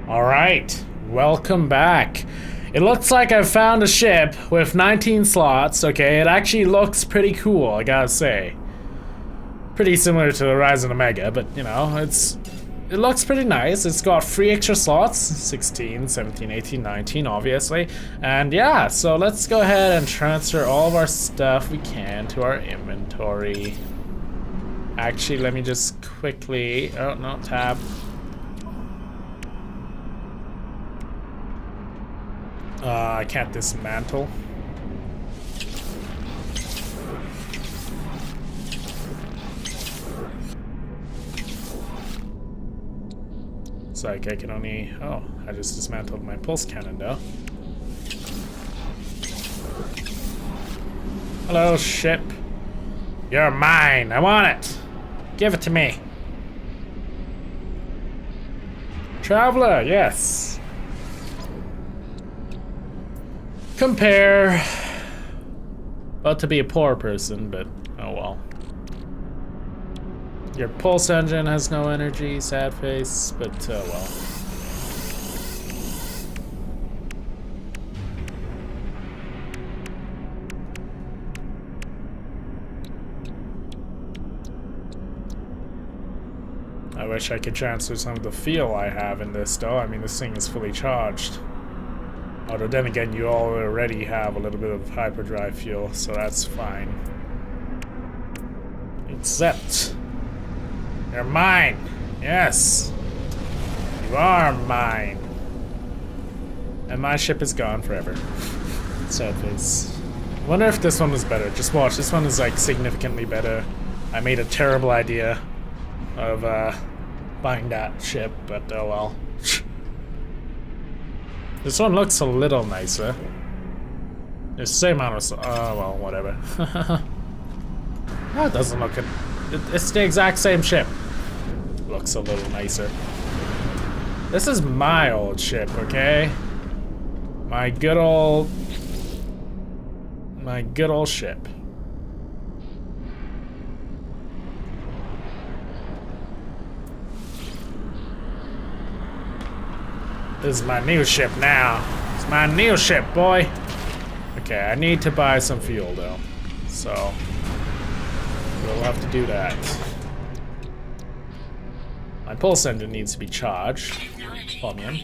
Alright, welcome back. It looks like I found a ship with 19 slots, okay? It actually looks pretty cool, I gotta say. Pretty similar to the Ryzen Omega, but you know, it looks pretty nice. It's got 3 extra slots, 16, 17, 18, 19, obviously. And yeah, so let's go ahead and transfer all of our stuff we can to our inventory. Actually, let me just quickly, oh no, tab. I can't dismantle. It's like I can only, oh, I just dismantled my pulse cannon though. Hello, ship. You're mine, I want it. Give it to me. Traveler, yes. Compare. About to be a poor person, but oh well. Your pulse engine has no energy, sad face, but well. I wish I could transfer some of the fuel I have in this though. I mean, this thing is fully charged. Although then again, you already have a little bit of hyperdrive fuel, so that's fine. Except, you're mine. Yes, you are mine. And my ship is gone forever. Sad face. Wonder if this one was better. Just watch. This one is like significantly better. I made a terrible idea of buying that ship, but oh well. This one looks a little nicer. It's the same amount of... well, whatever. That doesn't look... It's the exact same ship. Looks a little nicer. This is my old ship, okay? My good old ship. This is my new ship now. It's my new ship, boy. Okay, I need to buy some fuel though. So we'll have to do that. My pulse engine needs to be charged. Chromium.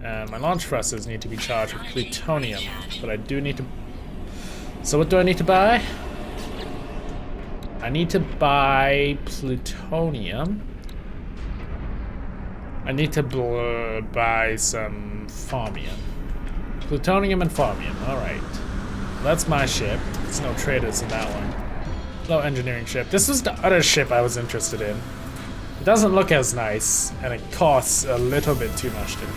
And my launch thrusters need to be charged with plutonium. But I do need to... So what do I need to buy? I need to buy plutonium. I need to buy some Formium. Plutonium and Formium, alright. That's my ship. There's no traders in that one. No engineering ship. This was the other ship I was interested in. It doesn't look as nice, and it costs a little bit too much to me.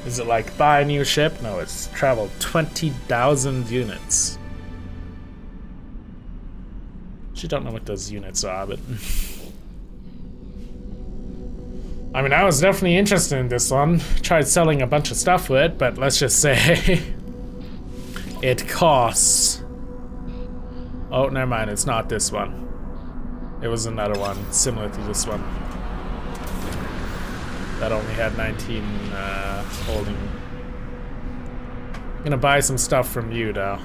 Is it like buy a new ship? No, it's traveled 20,000 units. Actually, don't know what those units are, but... I mean, I was definitely interested in this one. Tried selling a bunch of stuff with it, but let's just say... it costs... Oh, never mind, it's not this one. It was another one, similar to this one. That only had 19 holding. I'm gonna buy some stuff from you, though.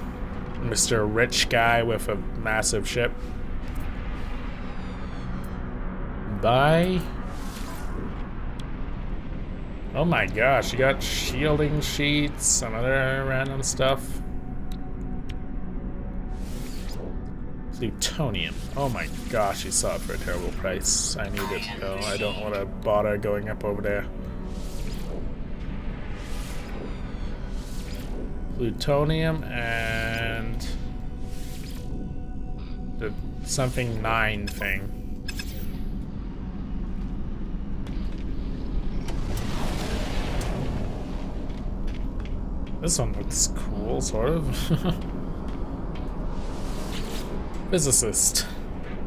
Mr. Rich Guy with a massive ship. Buy. Oh my gosh, you got shielding sheets, some other random stuff. Plutonium. Oh my gosh, you saw it for a terrible price. I need it though. I don't want to bother going up over there. Plutonium and the something 9 thing. This one looks cool, sort of. Physicist.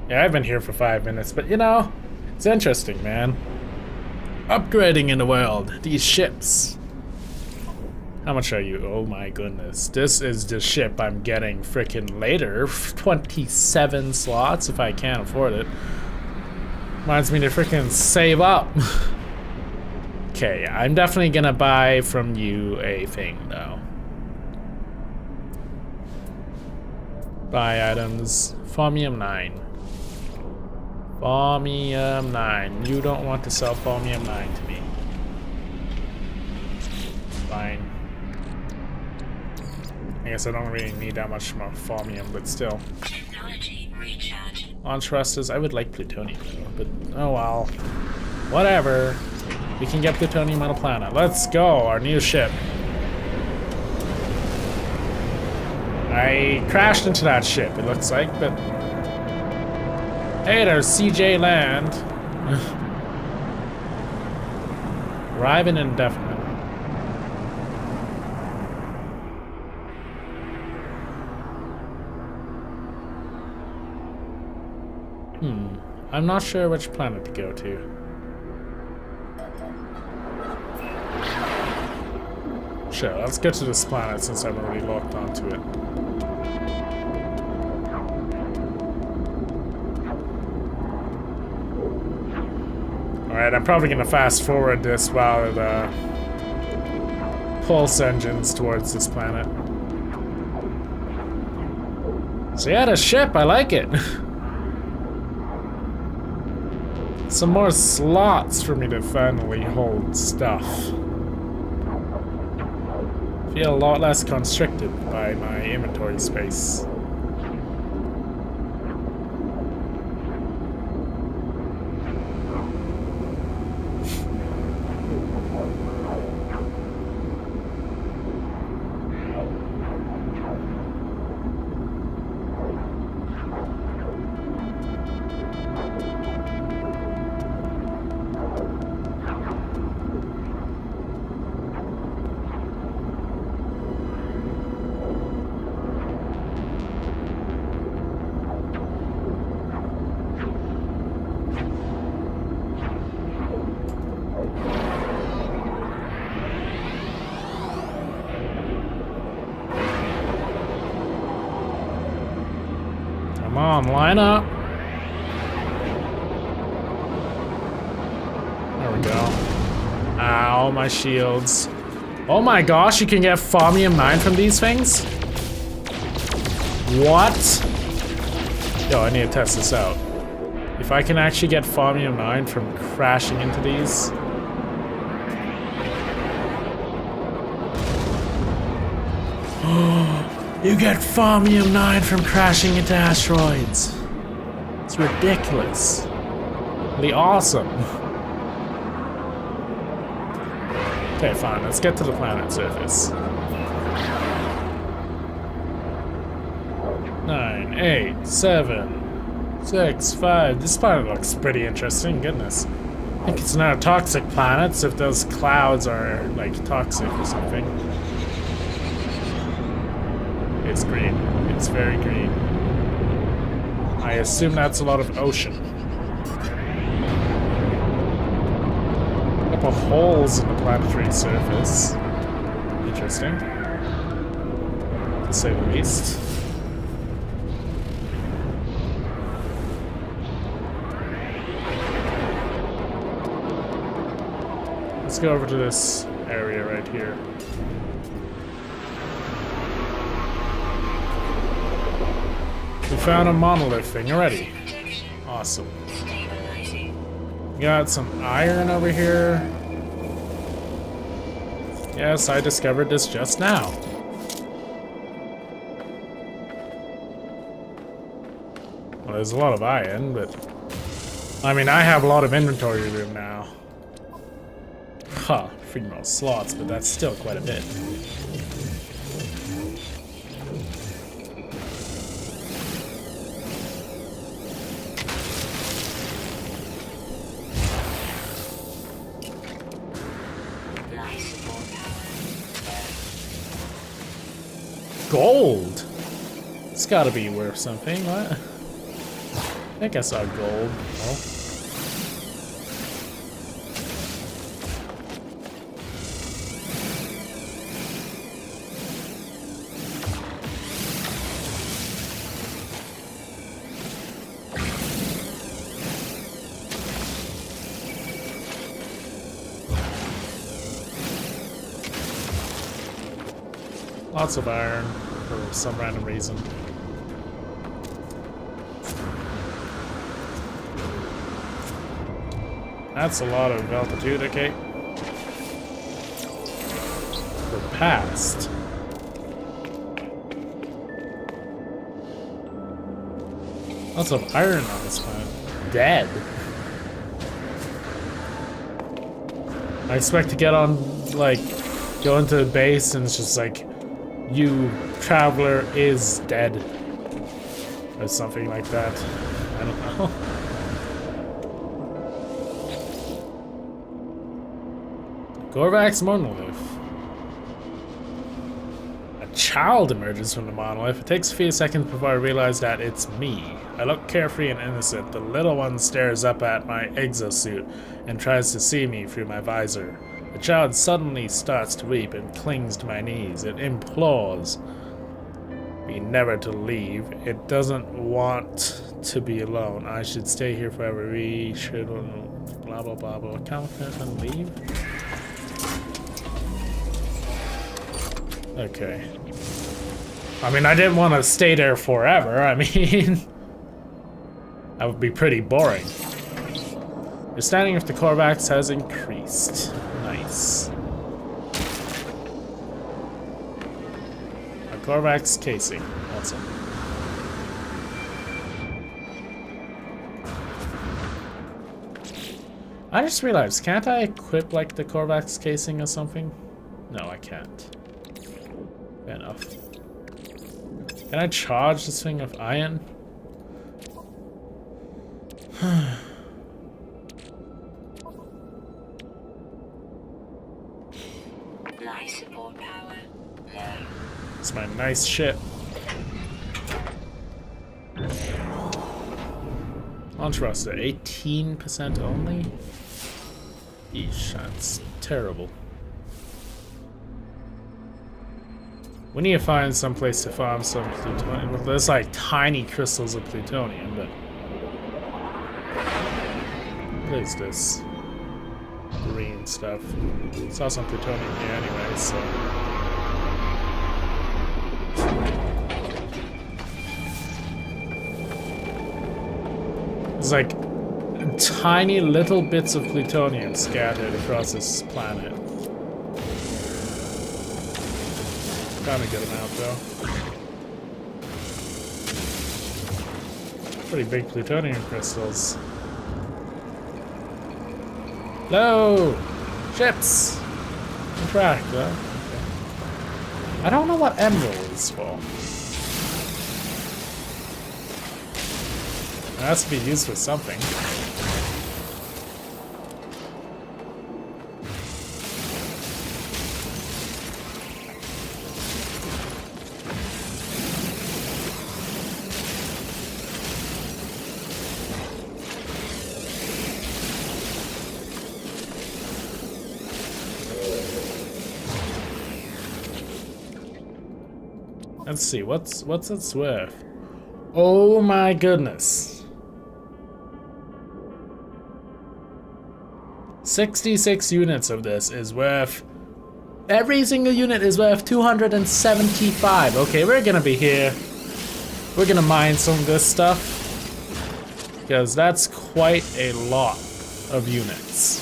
Yeah, I've been here for 5 minutes, but you know, it's interesting, man. Upgrading in the world, these ships. How much are you? Oh my goodness. This is the ship I'm getting frickin' later. 27 slots if I can't afford it. Reminds me to freaking save up. Okay, I'm definitely gonna buy from you a thing though. Buy items. Formium 9. Formium 9. You don't want to sell Formium 9 to me. Fine. I guess I don't really need that much more Formium, but still. Technology recharge. Launch thrusters. I would like plutonium though, but oh well. Whatever. We can get plutonium on a planet. Let's go, our new ship. I crashed into that ship, it looks like, but... Hey, there's CJ Land. Arriving indefinite. I'm not sure which planet to go to. Sure, let's get to this planet since I'm already locked onto it. Alright, I'm probably gonna fast forward this while it pulse engines towards this planet. So yeah, the ship, I like it. Some more slots for me to finally hold stuff. Feel a lot less constricted by my inventory space. Come on, line up. There we go. Ow, my shields. Oh my gosh, you can get Formium 9 from these things? What? Yo, I need to test this out. If I can actually get Formium 9 from crashing into these. You get Formium 9 from crashing into asteroids. It's ridiculous. Really awesome. Okay, fine. Let's get to the planet's surface. 9, 8, 7, 6, 5. This planet looks pretty interesting. Goodness. I think it's not a toxic planet, so if those clouds are, like, toxic or something. It's green. It's very green. I assume that's a lot of ocean. A couple holes in the planetary surface. Interesting. To say the least. Let's go over to this area right here. We found a monolith thing already. Awesome. Got some iron over here. Yes, I discovered this just now. Well, there's a lot of iron, but... I mean, I have a lot of inventory room now. Huh, 3 more slots, but that's still quite a bit. Gold? It's gotta be worth something, what? I think I saw gold. Oh. Lots of iron for some random reason. That's a lot of altitude, okay. We're past. Lots of iron on this planet. Dead. I expect to get on, like, go into the base and it's just like, you traveler is dead. Or something like that. I don't know. Korvax monolith. A child emerges from the monolith. It takes a few seconds before I realize that it's me. I look carefree and innocent. The little one stares up at my exosuit and tries to see me through my visor. The child suddenly starts to weep and clings to my knees. It implores me never to leave. It doesn't want to be alone. I should stay here forever. We should blah blah blah blah. Can't and leave? Okay. I mean, I didn't want to stay there forever. I mean, that would be pretty boring. Your standing with the Korvax has increased. Nice. A Korvax casing. Awesome. I just realized, can't I equip like the Korvax casing or something? No, I can't. Fair enough. Can I charge this thing with iron? Life support power low. It's my nice ship. Launch roster, 18% only? Eesh, that's terrible. We need to find some place to farm some plutonium. Well, there's like tiny crystals of plutonium, but what is this? Green stuff. Saw some plutonium here anyway, so. There's like tiny little bits of plutonium scattered across this planet. Found a good amount though. Pretty big plutonium crystals. Hello! Ships! Interact, though. Okay. I don't know what emerald is for. It has to be used for something. Let's see, what's its worth? Oh my goodness. 66 units of this is worth... Every single unit is worth 275. Okay, we're gonna be here. We're gonna mine some of this stuff. Because that's quite a lot of units.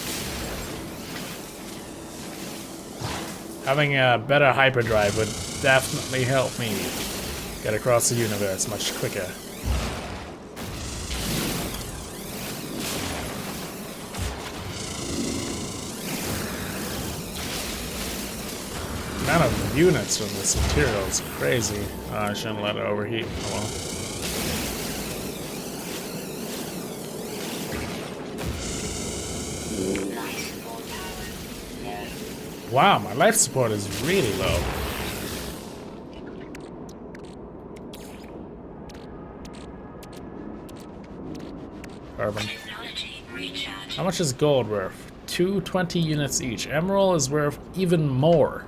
Having a better hyperdrive would definitely help me get across the universe much quicker. The amount of units from this material is crazy. I shouldn't let it overheat. Oh well. Wow, my life support is really low. Carbon. How much is gold worth? 220 units each. Emerald is worth even more.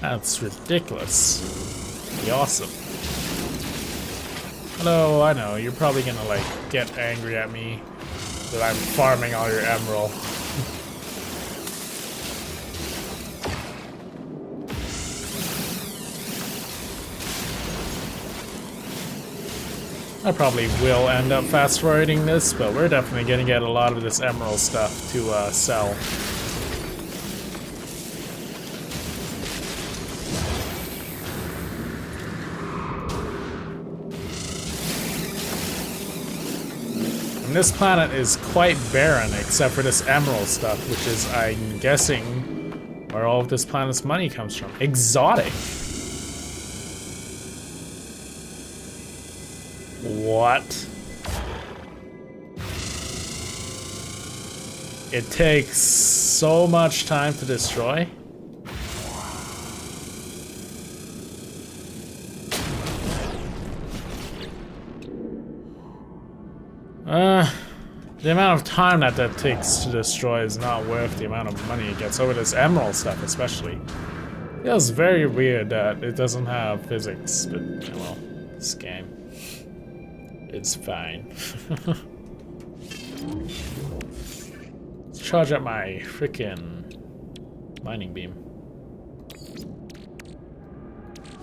That's ridiculous. Be awesome. Hello, I know, you're probably gonna like get angry at me that I'm farming all your emerald. I probably will end up fast forwarding this, but we're definitely gonna get a lot of this emerald stuff to sell. And this planet is quite barren except for this emerald stuff, which is, I'm guessing, where all of this planet's money comes from. Exotic. What? It takes so much time to destroy? The amount of time that takes to destroy is not worth the amount of money it gets over this emerald stuff, especially. It feels very weird that it doesn't have physics, but, well, this game. It's fine. Let's charge up my frickin' mining beam.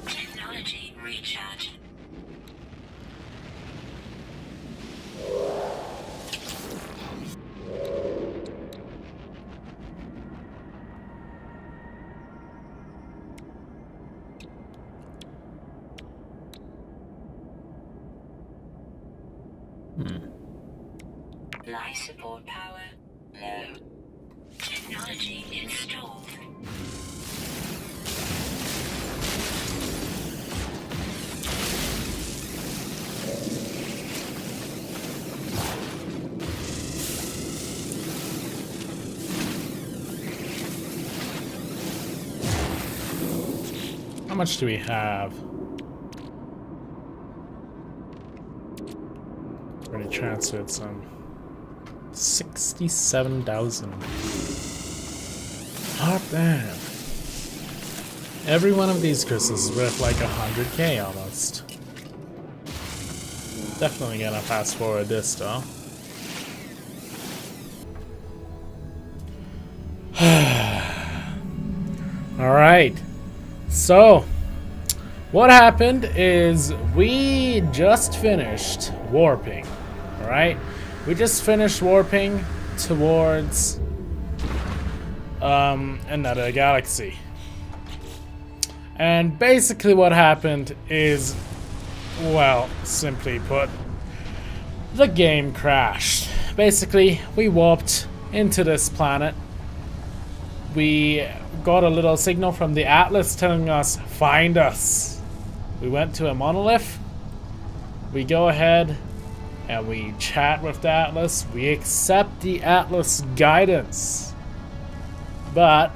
Technology recharge. Life support power low. Technology installed. How much do we have? Already transferred some. 67,000. Not bad. Every one of these crystals is worth like 100k almost. Definitely gonna fast forward this though. Alright. So, what happened is we just finished warping. Alright? We just finished warping towards another galaxy. And basically what happened is, well, simply put, the game crashed. Basically, we warped into this planet. We got a little signal from the Atlas telling us, find us. We went to a monolith. We go ahead and we chat with the Atlas. We accept the Atlas guidance. But,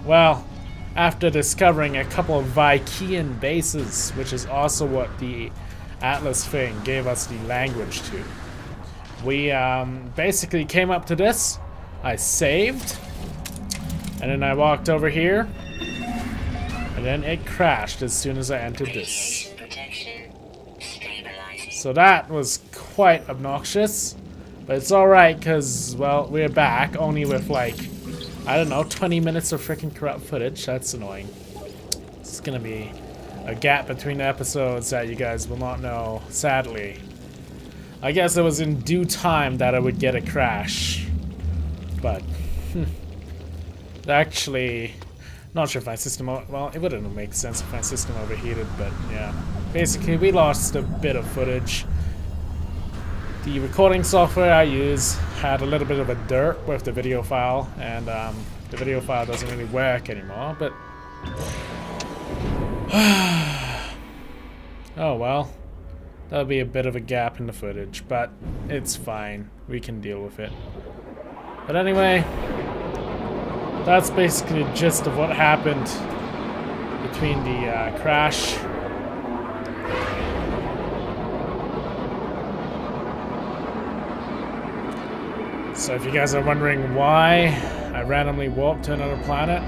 well, after discovering a couple of Vikian bases, which is also what the Atlas thing gave us the language to, we basically came up to this. I saved, and then I walked over here, and then it crashed as soon as I entered this. So that was quite obnoxious, but it's alright because, well, we're back only with like, I don't know, 20 minutes of freaking corrupt footage. That's annoying. It's gonna be a gap between the episodes that you guys will not know, sadly. I guess it was in due time that I would get a crash, but actually, not sure if my system, well, it wouldn't make sense if my system overheated, but yeah. Basically, we lost a bit of footage. The recording software I use had a little bit of a dirt with the video file, and the video file doesn't really work anymore, but oh well. That'll be a bit of a gap in the footage, but it's fine. We can deal with it. But anyway, that's basically the gist of what happened between the crash. So if you guys are wondering why I randomly warped to another planet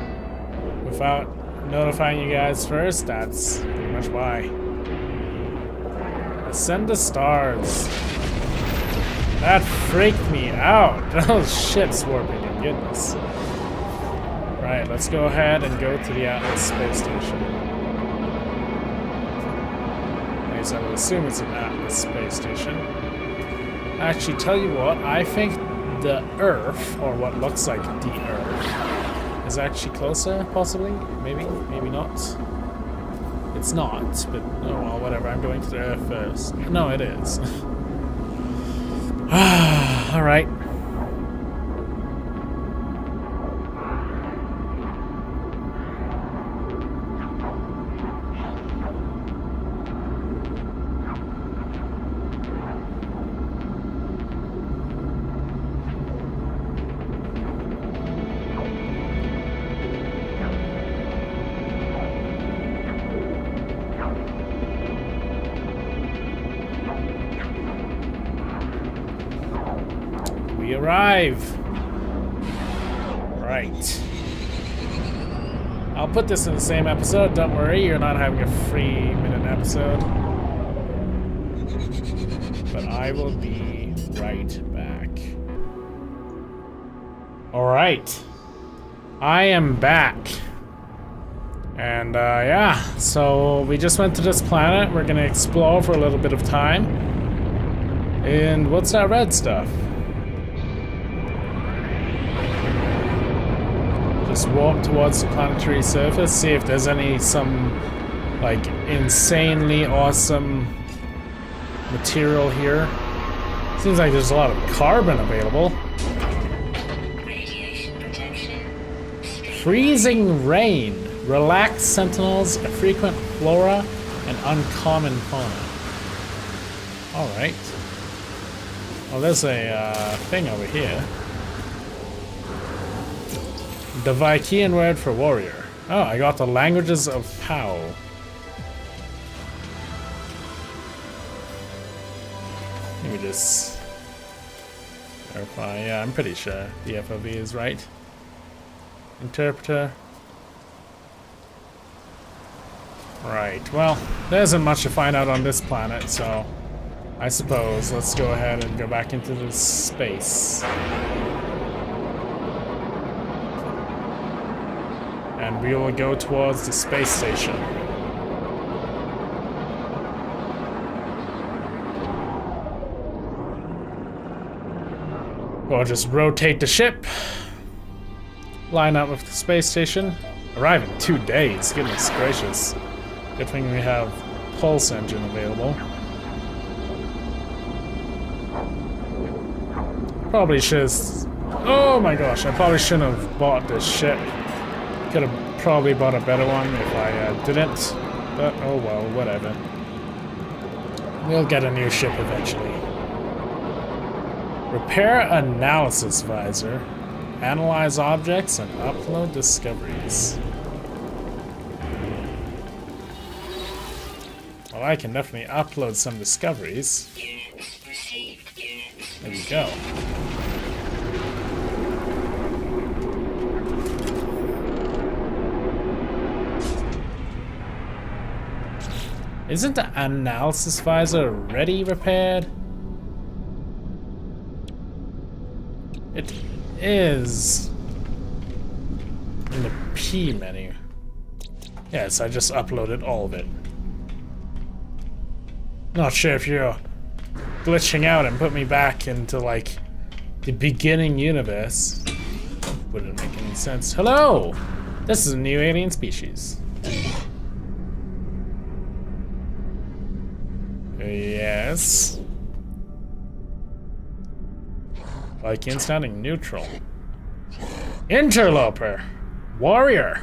without notifying you guys first, that's pretty much why. Ascend the stars. That freaked me out. Those ships warping, my goodness. Right, let's go ahead and go to the Atlas space station. least I would assume it's an Atlas space station. Actually, tell you what, I think the Earth, or what looks like the Earth, is actually closer, possibly? Maybe? Maybe not? It's not, but oh well, whatever. I'm going to the Earth first. No, it is. Alright. We arrive. Right. I'll put this in the same episode. Don't worry, you're not having a 3-minute episode. But I will be right back. Alright. I am back. And yeah, so we just went to this planet. We're gonna explore for a little bit of time. And what's that red stuff? Just walk towards the planetary surface, see if there's some like insanely awesome material here. Seems like there's a lot of carbon available. Radiation protection. Freezing rain, relaxed sentinels, a frequent flora, and uncommon fauna. Alright. Well, there's a thing over here. The Vikian word for warrior. Oh, I got the languages of Pow. Let me just verify. Yeah, I'm pretty sure the FOV is right. Interpreter. Right, well, there isn't much to find out on this planet, so I suppose let's go ahead and go back into this space. And we will go towards the space station. Or just rotate the ship. Line up with the space station. Arrive in 2 days, goodness gracious. Good thing we have pulse engine available. Probably should. Oh my gosh, I probably shouldn't have bought this ship. Could have probably bought a better one if I didn't, but oh well, whatever. We'll get a new ship eventually. Repair analysis visor, analyze objects, and upload discoveries. Well, I can definitely upload some discoveries. Units received. Units. There we go. Isn't the analysis visor already repaired? It is in the P menu. Yes, I just uploaded all of it. Not sure if you're glitching out and put me back into like the beginning universe. Wouldn't make any sense. Hello! This is a new alien species. Yes. Viking standing neutral. Interloper. Warrior.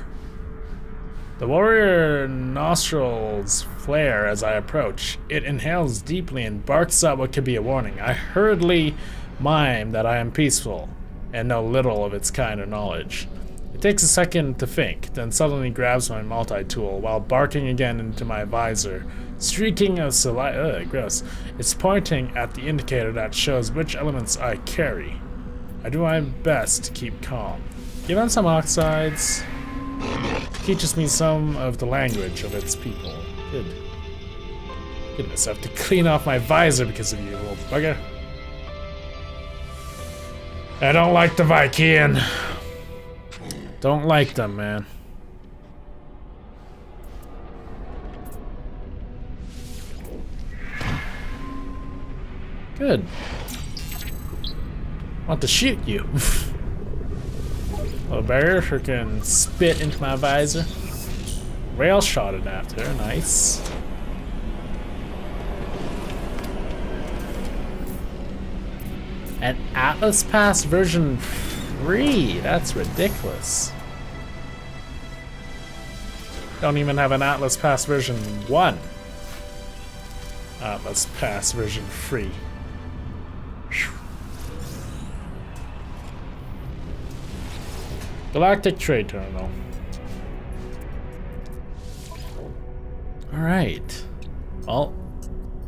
The warrior nostrils flare as I approach. It inhales deeply and barks out what could be a warning. I hurriedly mime that I am peaceful and know little of its kind or knowledge. It takes a second to think, then suddenly grabs my multi-tool while barking again into my visor. Streaking of saliva, gross. It's pointing at the indicator that shows which elements I carry. I do my best to keep calm. Given some oxides, teaches me some of the language of its people. Good. Goodness, I have to clean off my visor because of you, little bugger. I don't like the Vikian. Don't like them, man. Good. Want to shoot you. Little bear who can spit into my visor. Rail shotted after, nice. An Atlas Pass version 3, that's ridiculous. Don't even have an Atlas Pass version 1. Atlas Pass version 3. Galactic Trade Terminal. Alright. Well,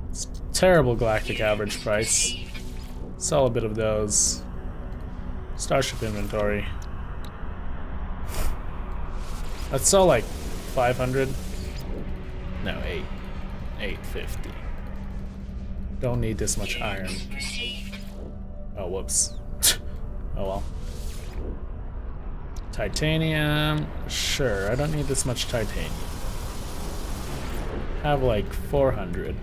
it's terrible galactic average price. Sell a bit of those. Starship inventory. Let's sell like 500. No, 850. Don't need this much iron. Oh, whoops. Oh well. Titanium. Sure, I don't need this much titanium. Have like 400.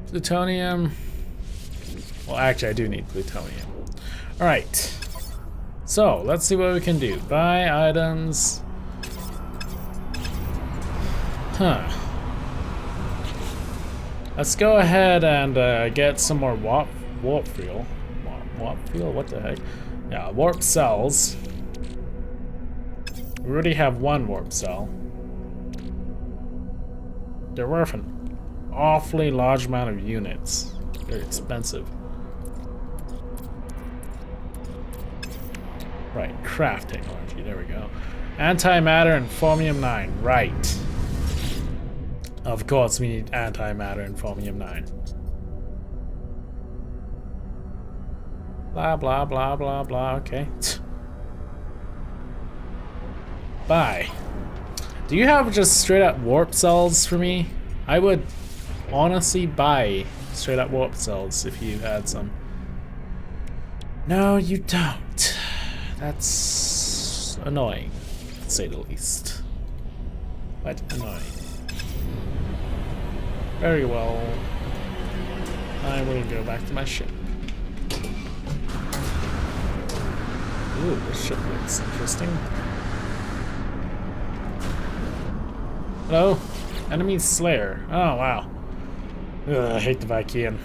Plutonium. Well, actually, I do need plutonium. Alright. So, let's see what we can do. Buy items. Huh. Let's go ahead and get some more warp fuel. Warp fuel? What the heck? Yeah, warp cells. We already have one warp cell. They're worth an awfully large amount of units. They're expensive. Right, craft technology. There we go. Antimatter and Formium 9. Right. Of course, we need antimatter and Formium 9. Blah, blah, blah, blah, blah. Okay. Bye. Do you have just straight up warp cells for me? I would honestly buy straight up warp cells if you had some. No, you don't. That's annoying, to say the least. Quite annoying. Very well. I will go back to my ship. Ooh, this ship looks interesting. Hello? Enemy Slayer. Oh, wow. Ugh, I hate the Vikian.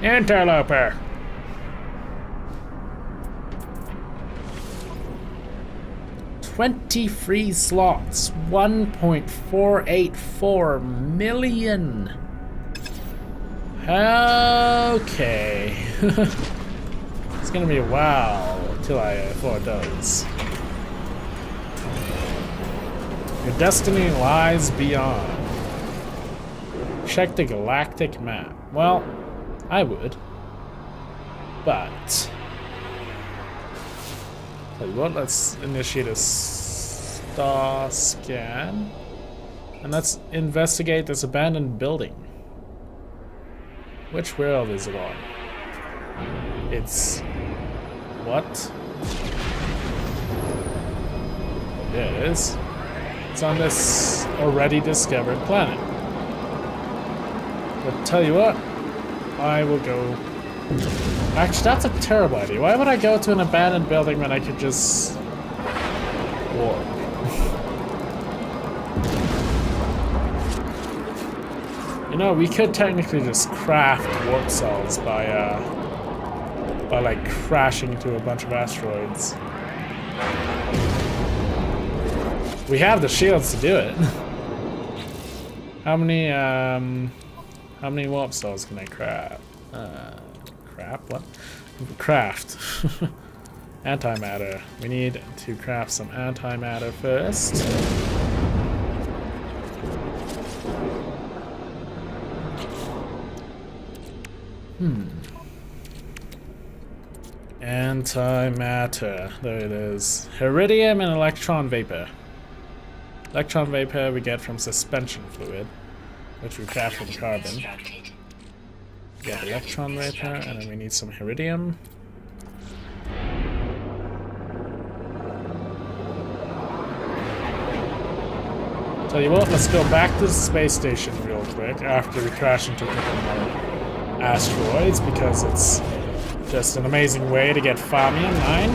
Interloper! free slots. 1.484 million. Okay. It's gonna be a while till I afford those. Your destiny lies beyond. Check the galactic map. Well, I would. But tell you what, let's initiate a star scan. And let's investigate this abandoned building. Which world is it on? It's what? There it is. It's on this already discovered planet. But tell you what, I will go. Actually, that's a terrible idea. Why would I go to an abandoned building when I could just warp? You know, we could technically just craft warp cells by like crashing into a bunch of asteroids. We have the shields to do it. How many warp cells can I craft? What? Craft. Antimatter. We need to craft some antimatter first. Antimatter. There it is. Iridium and electron vapor. Electron vapor we get from suspension fluid, which we craft from carbon. We get electron vapor, and then we need some iridium. Tell you what, let's go back to the space station real quick after we crash into a couple more asteroids, because it's just an amazing way to get Fermium 9.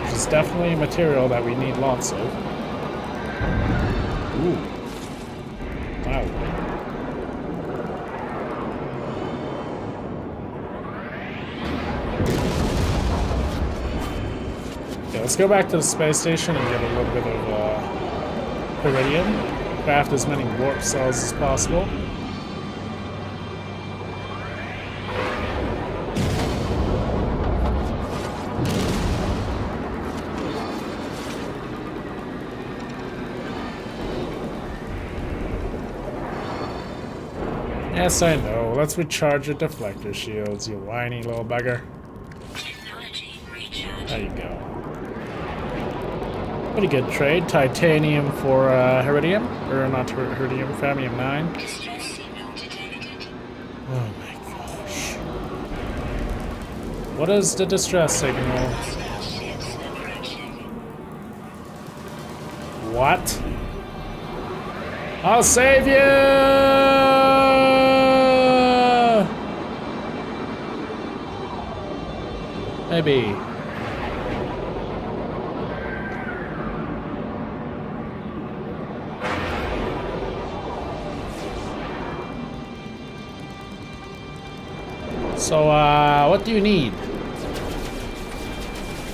Which is definitely a material that we need lots of. Ooh. Wow. Okay, let's go back to the space station and get a little bit of iridium. Craft as many warp cells as possible. Yes, I know. Let's recharge your deflector shields, you whiny little bugger. Technology recharge. There you go. Pretty good trade. Titanium for iridium. Or not iridium, Fermium 9. Distress signal detected. Oh my gosh. What is the distress signal? Starships approaching. What? I'll save you! Maybe. So, what do you need?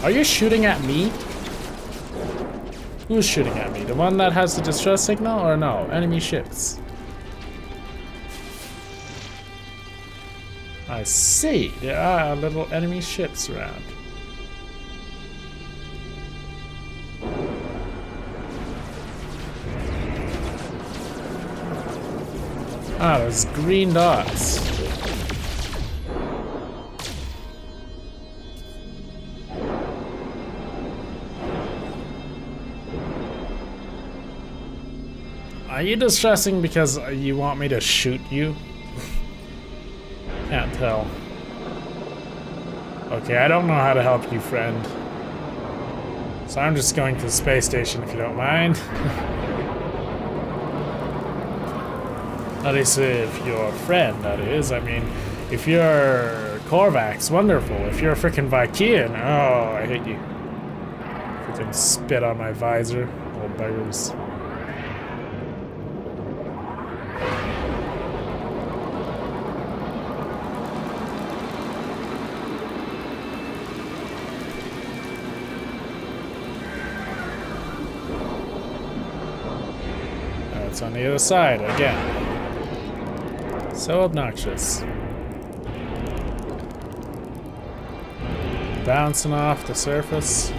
Are you shooting at me? Who's shooting at me? The one that has the distress signal, or no? Enemy ships. I see. There are little enemy ships around. Ah, there's green dots. Are you distressing because you want me to shoot you? Can't tell. Okay, I don't know how to help you, friend. So I'm just going to the space station if you don't mind. At least if you're a friend, that is. I mean, if you're Korvax, wonderful. If you're a frickin' Vikian, oh, I hate you. Frickin' spit on my visor, little beggars. It's on the other side again. So obnoxious. Bouncing off the surface.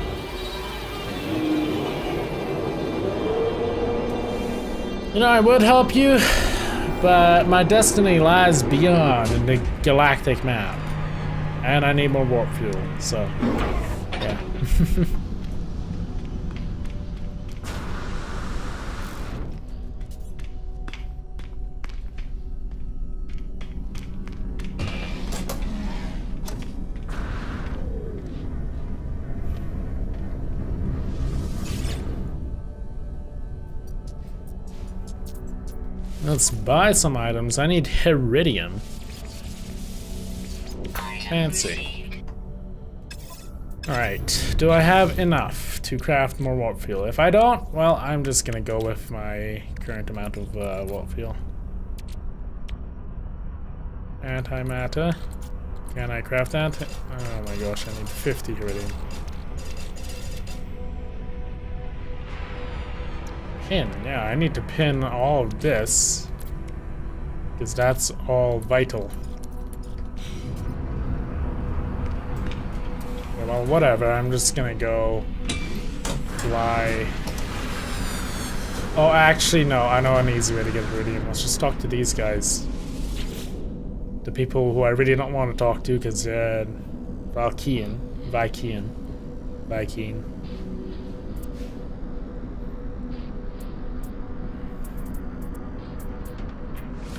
You know, I would help you, but my destiny lies beyond in the galactic map. And I need more warp fuel, so yeah. Let's buy some items. I need iridium. Fancy. Alright, do I have enough to craft more warp fuel? If I don't, well, I'm just gonna go with my current amount of warp fuel. Antimatter. Can I craft that? Oh my gosh, I need 50 iridium. Pin, yeah, I need to pin all of this, because that's all vital. Yeah, well, whatever, I'm just gonna go fly. Oh, actually, no, I know an easy way to get iridium. Let's just talk to these guys. The people who I really don't want to talk to, because they're Vikian.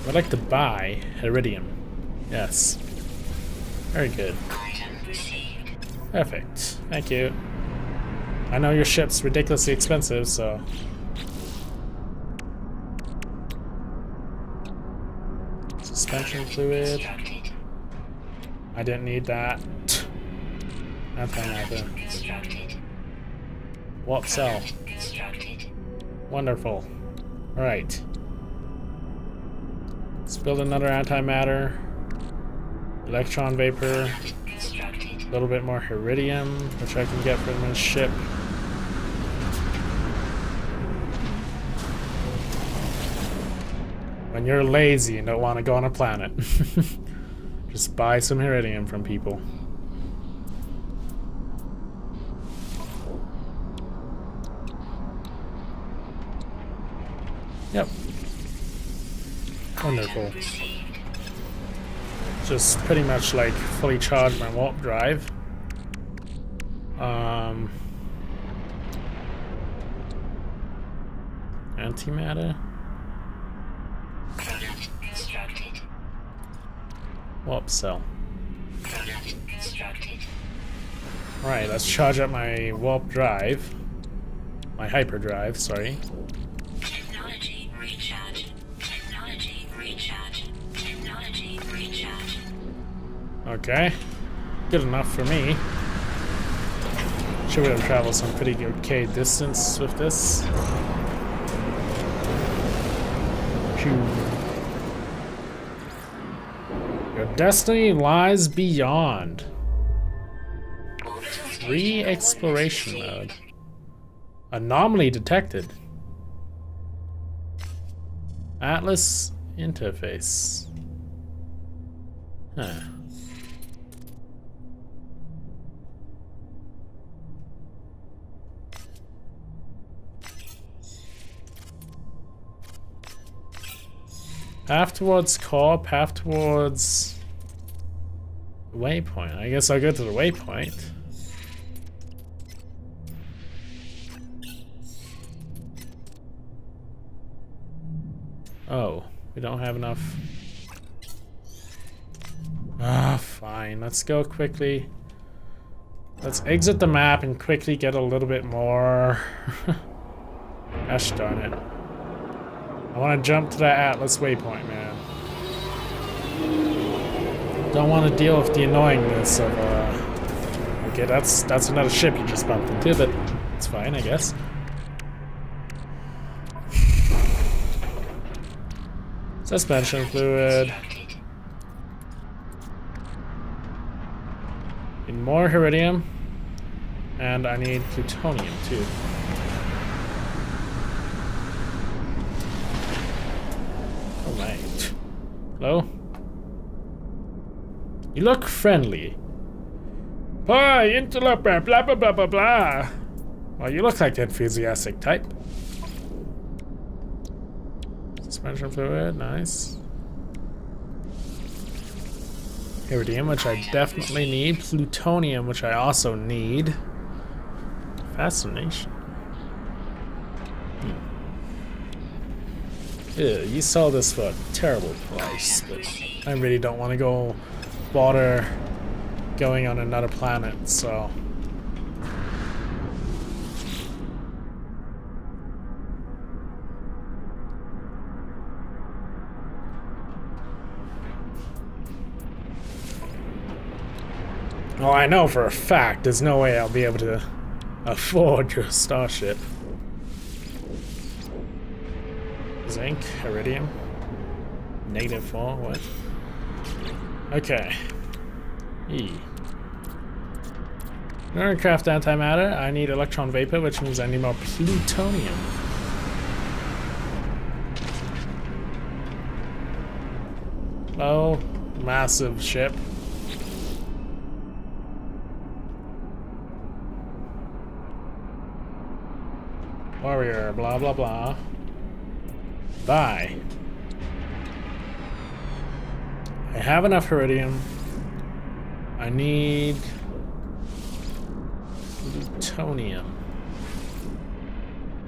I'd like to buy iridium. Yes. Very good. Item received. Perfect. Thank you. I know your ship's ridiculously expensive, so... Suspension fluid. Constructed. I didn't need that. Antimatter. Constructed. Warp cell. Constructed. Wonderful. Alright. Let's build another antimatter. Electron vapor. Constructed. A little bit more iridium, which I can get from this ship. When you're lazy and don't want to go on a planet, just buy some iridium from people. Yep. Wonderful. Received. Just pretty much like fully charge my warp drive. Antimatter. Product constructed. Warp cell. Product constructed. Alright, let's charge up my warp drive. My hyperdrive, sorry. Technology recharge. Technology recharge. Technology recharge. Okay. Good enough for me. Should we have traveled some pretty okay distance with this? Phew. Your destiny lies beyond. Free exploration mode. Anomaly detected. Atlas interface. Huh. Path towards core, path towards waypoint. I guess I'll go to the waypoint. Oh, we don't have enough. Ah, fine. Let's go quickly. Let's exit the map and quickly get a little bit more. Gosh darn it. I want to jump to that Atlas waypoint, man. Don't want to deal with the annoyingness of, Okay, that's another ship you just bumped into, but it's fine, I guess. Suspension fluid. Need more iridium. And I need plutonium, too. Oh my. Hello? You look friendly. Hi, interloper, blah blah blah blah blah. Well, you look like the enthusiastic type. Suspension fluid, nice. Iridium, which I definitely need. Plutonium, which I also need. Fascination. Ew, you sell this for a terrible price, but I really don't want to go bother going on another planet, so. Well, I know for a fact there's no way I'll be able to afford your starship. Zinc, iridium, -4, what? Okay. E. Aircraft antimatter, I need electron vapor, which means I need more plutonium. Oh, massive ship. Warrior, blah blah blah. Bye. I have enough iridium. I need plutonium.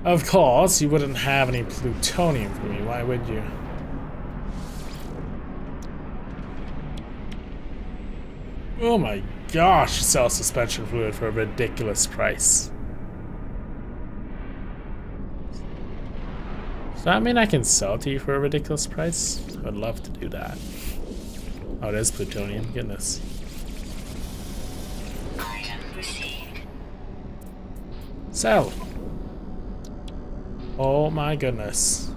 Of course, you wouldn't have any plutonium for me. Why would you? Oh my gosh, you sell suspension fluid for a ridiculous price. Does that mean I can sell to you for a ridiculous price? I'd love to do that. Oh, there's plutonium. Goodness. Item received. Sell. Oh my goodness.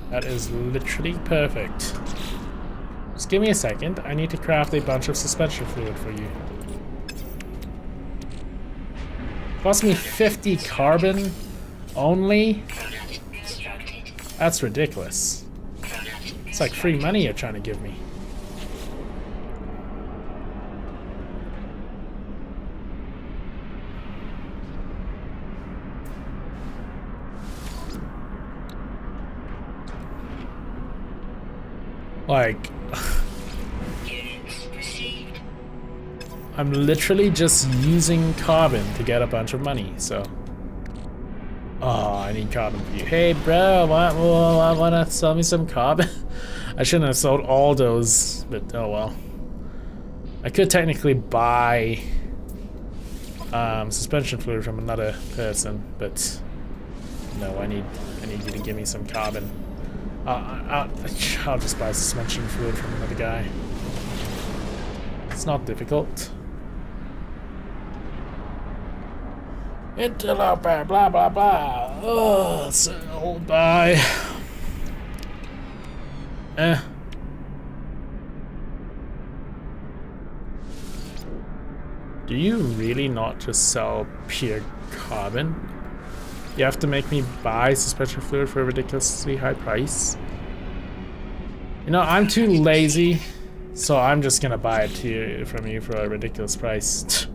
That is literally perfect. Just give me a second. I need to craft a bunch of suspension fluid for you. Cost me 50 carbon only? Product constructed. That's ridiculous. Product It's like free money you're trying to give me. Like, units received. I'm literally just using carbon to get a bunch of money, so. Oh, I need carbon for you. Hey, bro, wanna sell me some carbon? I shouldn't have sold all those, but oh well. I could technically buy suspension fluid from another person, but no, I need you to give me some carbon. I'll just buy suspension fluid from another guy. It's not difficult. Interloper, blah blah blah. Oh, so bye. Do you really not just sell pure carbon? You have to make me buy suspension fluid for a ridiculously high price. You know, I'm too lazy, so I'm just gonna buy it from you for a ridiculous price.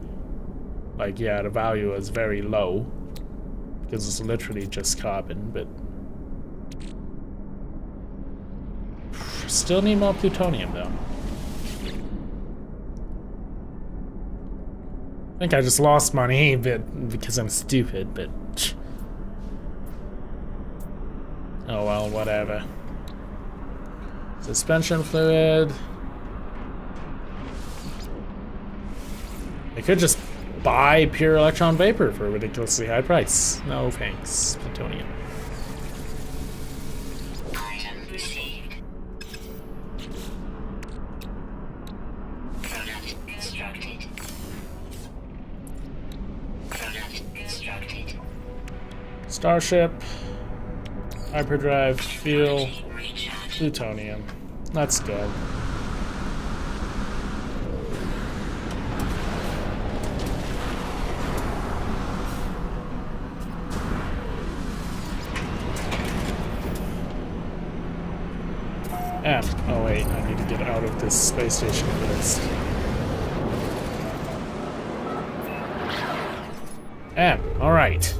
Like, yeah, the value is very low because it's literally just carbon, but still need more plutonium though. I think I just lost money, but because I'm stupid, but oh well, whatever. Suspension fluid. I could just buy pure electron vapor for a ridiculously high price. No thanks, plutonium. Item received. Product constructed. Product constructed. Starship, hyperdrive, fuel, Energy recharge. plutonium. Let's go. Oh wait, I need to get out of this space station first. Alright.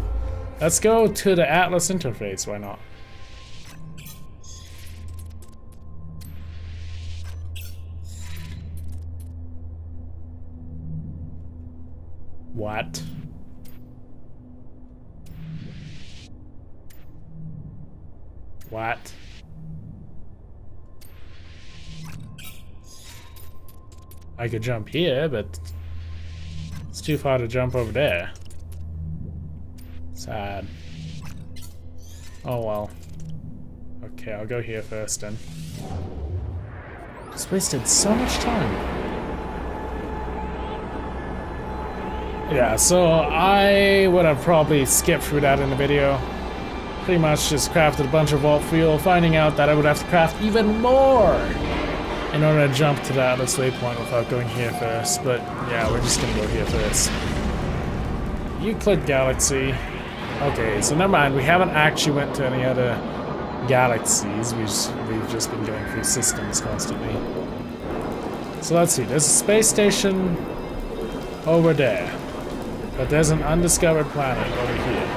Let's go to the Atlas interface, why not? What? What? I could jump here, but it's too far to jump over there. Sad. Oh well. Okay, I'll go here first then. Just wasted so much time. Yeah, so I would have probably skipped through that in the video. Pretty much just crafted a bunch of vault fuel, finding out that I would have to craft even more in order to jump to that Atlas waypoint without going here first. But yeah, we're just gonna go here first. Euclid Galaxy. Okay, so never mind. We haven't actually went to any other galaxies. We've just been going through systems constantly. So let's see. There's a space station over there, but there's an undiscovered planet over here.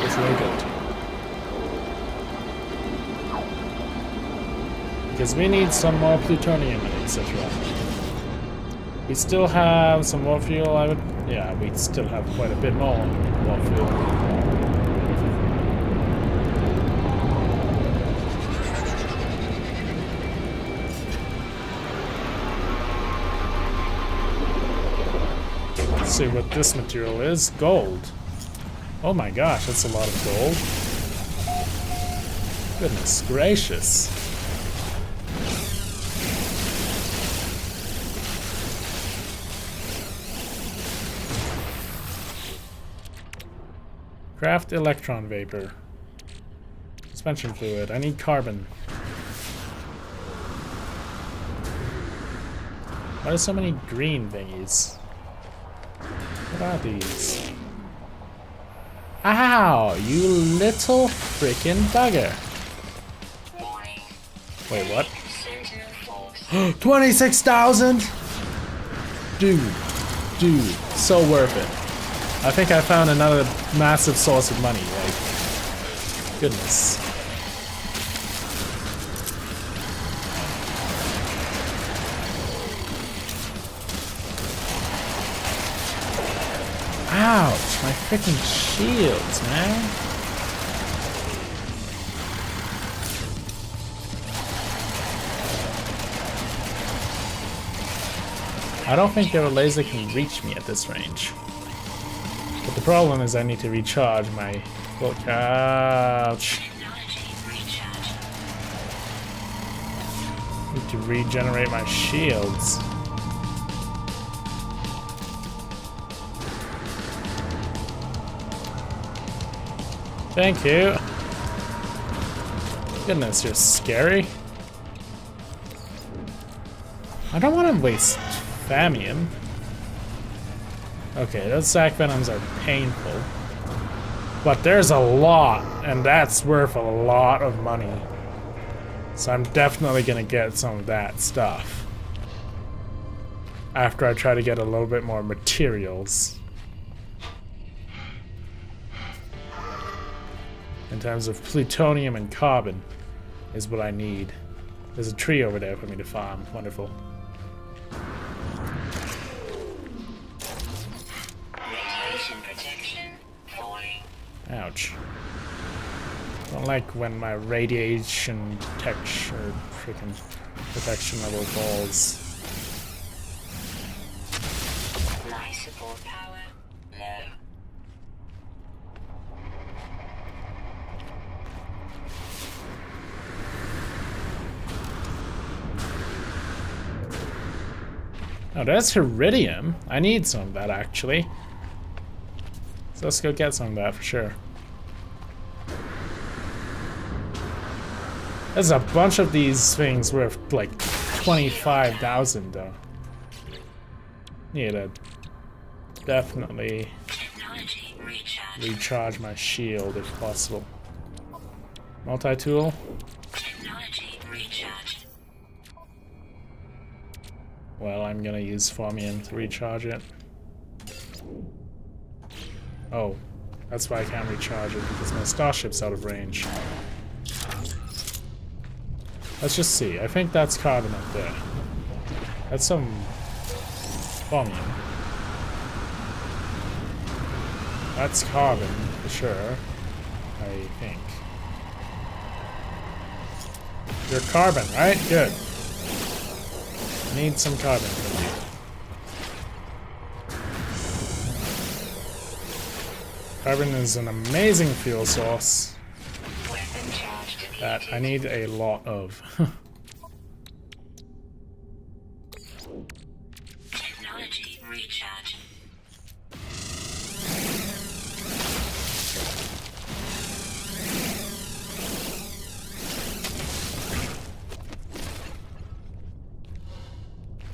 It's really good. Because we need some more plutonium and etc. We still have some more fuel, yeah, we still have quite a bit more fuel. Let's see what this material is. Gold. Oh my gosh, that's a lot of gold. Goodness gracious. Craft electron vapor. Suspension fluid. I need carbon. Why are so many green thingies? What are these? Ow! You little freaking bugger. Wait, what? 26,000? Dude, so worth it. I think I found another massive source of money, like, goodness. Ouch, my freaking shields, man. I don't think their laser can reach me at this range. But the problem is I need to recharge my little couch. Need to regenerate my shields. Thank you. Goodness, you're scary. I don't want to waste Famium. Okay, those sac venoms are painful. But there's a lot, and that's worth a lot of money. So I'm definitely gonna get some of that stuff. After I try to get a little bit more materials. In terms of plutonium and carbon is what I need. There's a tree over there for me to farm. Wonderful. Ouch. Don't like when my radiation protection level falls. Life support power low. Oh, there's Iridium. I need some of that actually. So let's go get some of that for sure. There's a bunch of these things worth like 25,000 though. Need to definitely recharge my shield if possible. Multi-tool. Well, I'm gonna use Formium to recharge it. Oh, that's why I can't recharge it, because my starship's out of range. Let's just see. I think that's carbon up there. That's some Formium. That's carbon, for sure. I think. You're carbon, right? Good. Need some carbon from you. Carbon is an amazing fuel source that I need a lot of. Technology recharge.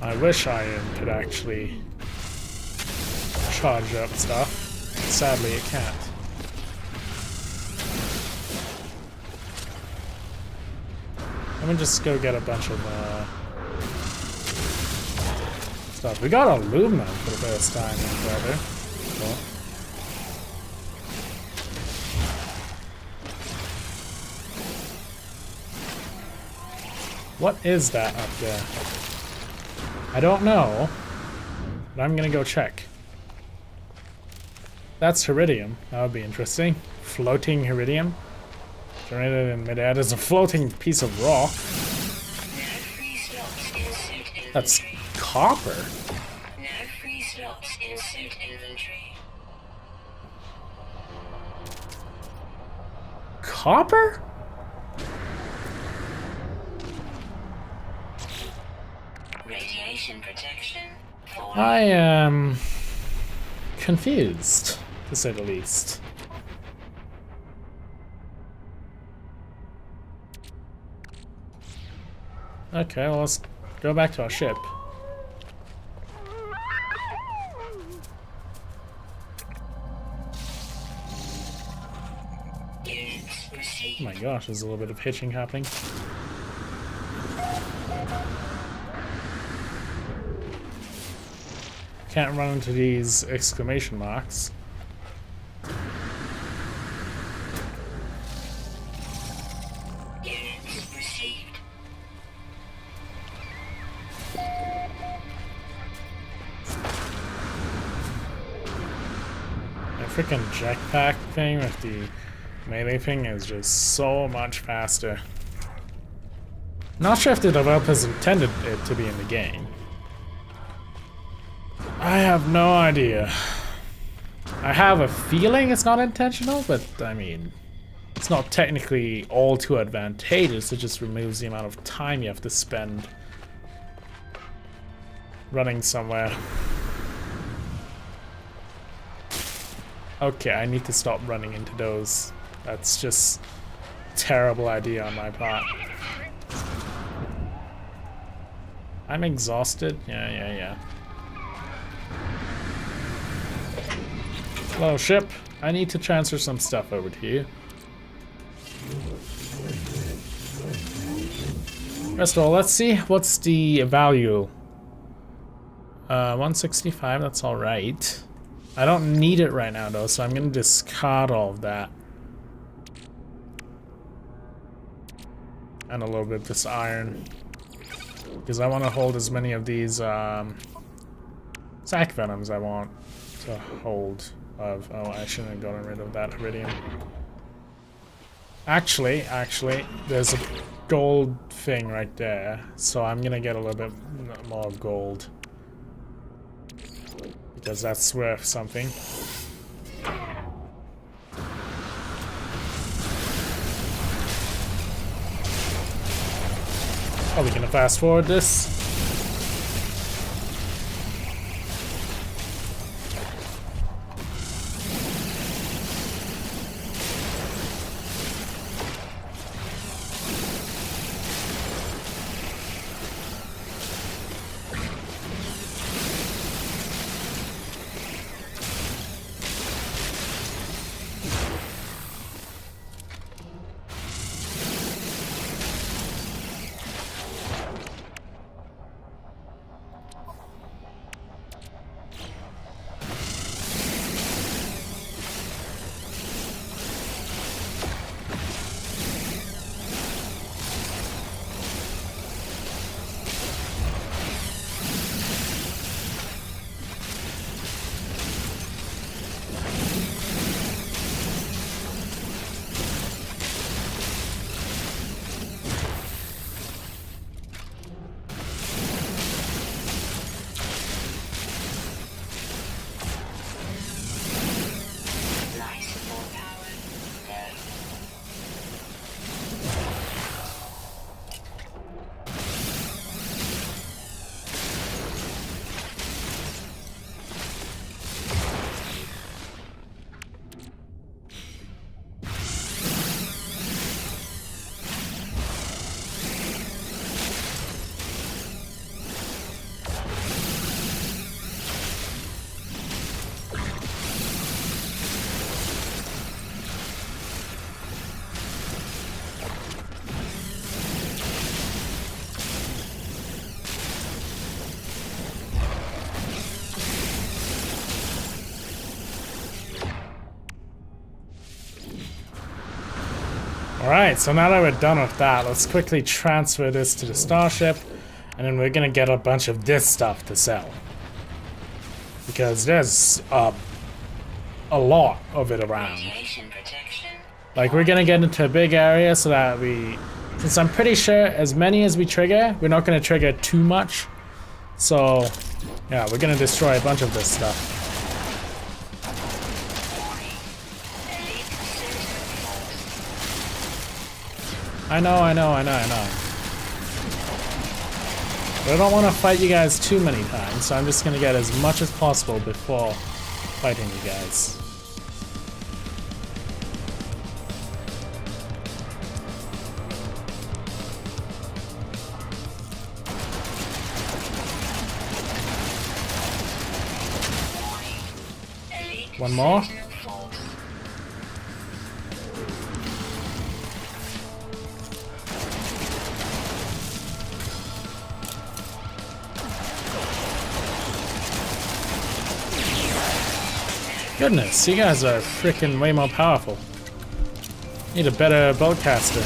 I wish iron could actually charge up stuff. Sadly, it can't. Let me just go get a bunch of stuff. We got aluminum for the first time in forever. Cool. What is that up there? I don't know, but I'm gonna go check. That's Iridium. That would be interesting. Floating Iridium. Generated in midair. There's a floating piece of rock. That's copper. No free slots in suit inventory. Copper? Radiation protection. I am confused, to say the least. Okay, well, let's go back to our ship. Units received. Oh my gosh, there's a little bit of hitching happening. Can't run into these exclamation marks. Units received. The freaking jetpack thing with the melee thing is just so much faster. Not sure if the developers intended it to be in the game. I have no idea. I have a feeling it's not intentional, but I mean, it's not technically all too advantageous. It just removes the amount of time you have to spend running somewhere. Okay, I need to stop running into those. That's just a terrible idea on my part. I'm exhausted. Yeah. Hello, ship. I need to transfer some stuff over to you. First of all, let's see what's the value. 165, that's alright. I don't need it right now though, so I'm gonna discard all of that. And a little bit of this iron. Because I want to hold as many of these sac venoms I want to hold. Oh, I shouldn't have gotten rid of that iridium. Actually, there's a gold thing right there, so I'm gonna get a little bit more gold. Because that's worth something. Are we gonna fast forward this? Alright, so now that we're done with that, let's quickly transfer this to the starship, and then we're gonna get a bunch of this stuff to sell. Because there's a lot of it around. Like, we're gonna get into a big area so that since I'm pretty sure as many as we trigger, we're not gonna trigger too much. So, yeah, we're gonna destroy a bunch of this stuff. I know. But I don't want to fight you guys too many times, so I'm just going to get as much as possible before fighting you guys. One more. Goodness, you guys are freaking way more powerful. Need a better bowcaster.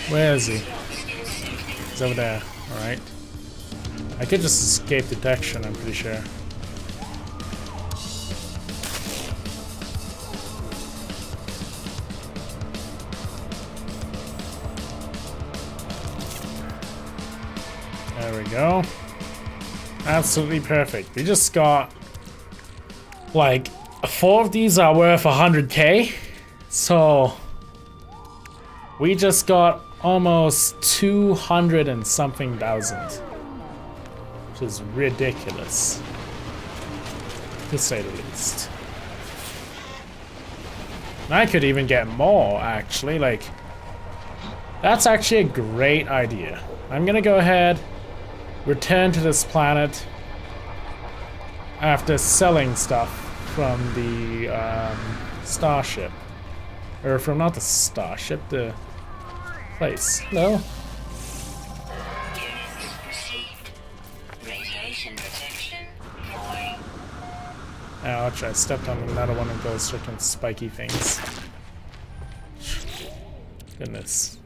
Where is he? He's over there. Alright. I could just escape detection, I'm pretty sure. There we go. Absolutely perfect. We just got like 4 of these are worth 100k. So we just got almost 200 and something thousand. Which is ridiculous, to say the least. And I could even get more, actually. Like, that's actually a great idea. I'm gonna go ahead, return to this planet after selling stuff from the starship. Or from, not the starship, the place. Hello? Ouch, I stepped on another one of those freaking spiky things. Goodness.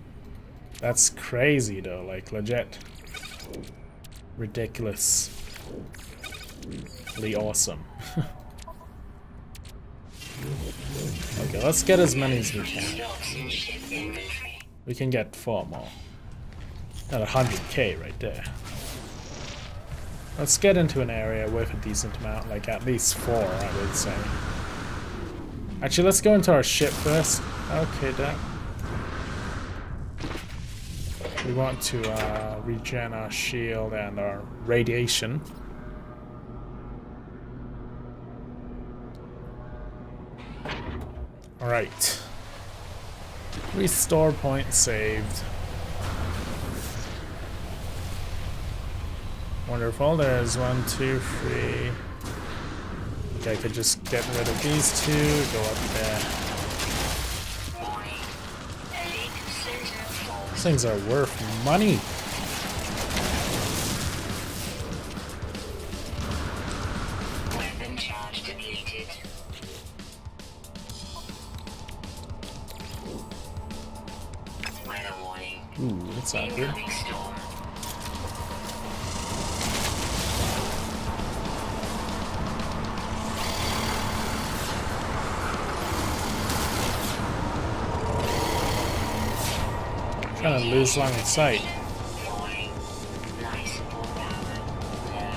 That's crazy though, like legit. Ridiculously awesome. Okay, let's get as many as we can. We can get 4 more. Got 100k right there. Let's get into an area with a decent amount, like at least 4, I would say. Actually, let's go into our ship first. Okay, then. We want to regen our shield and our radiation. Alright. Restore point saved. Wonderful, there's 1, 2, 3. Okay, I could just get rid of these 2, go up there. These things are worth money. Weapon charge depleted. Weather warning. Ooh, that's not good. Incoming storm. Kind of lose line of sight. Warning. Light support power low.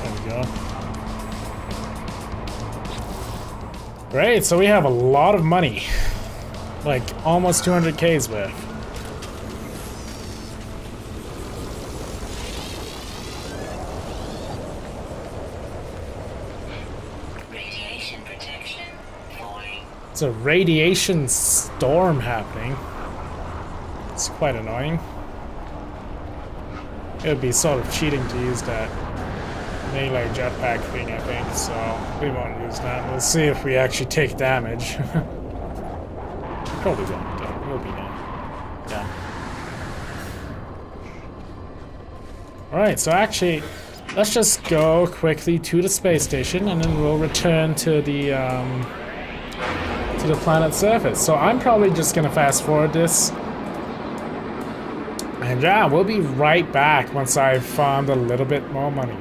There we go. Great, so we have a lot of money. Like almost 200k's worth. Radiation protection falling. It's a radiation storm happening. It's quite annoying. It would be sort of cheating to use that melee jetpack thing, I think, so we won't use that. We'll see if we actually take damage. Probably won't, though. We'll be done. Yeah. Alright, so actually, let's just go quickly to the space station, and then we'll return to the planet's surface. So I'm probably just gonna fast forward this. And yeah, we'll be right back once I've farmed a little bit more money.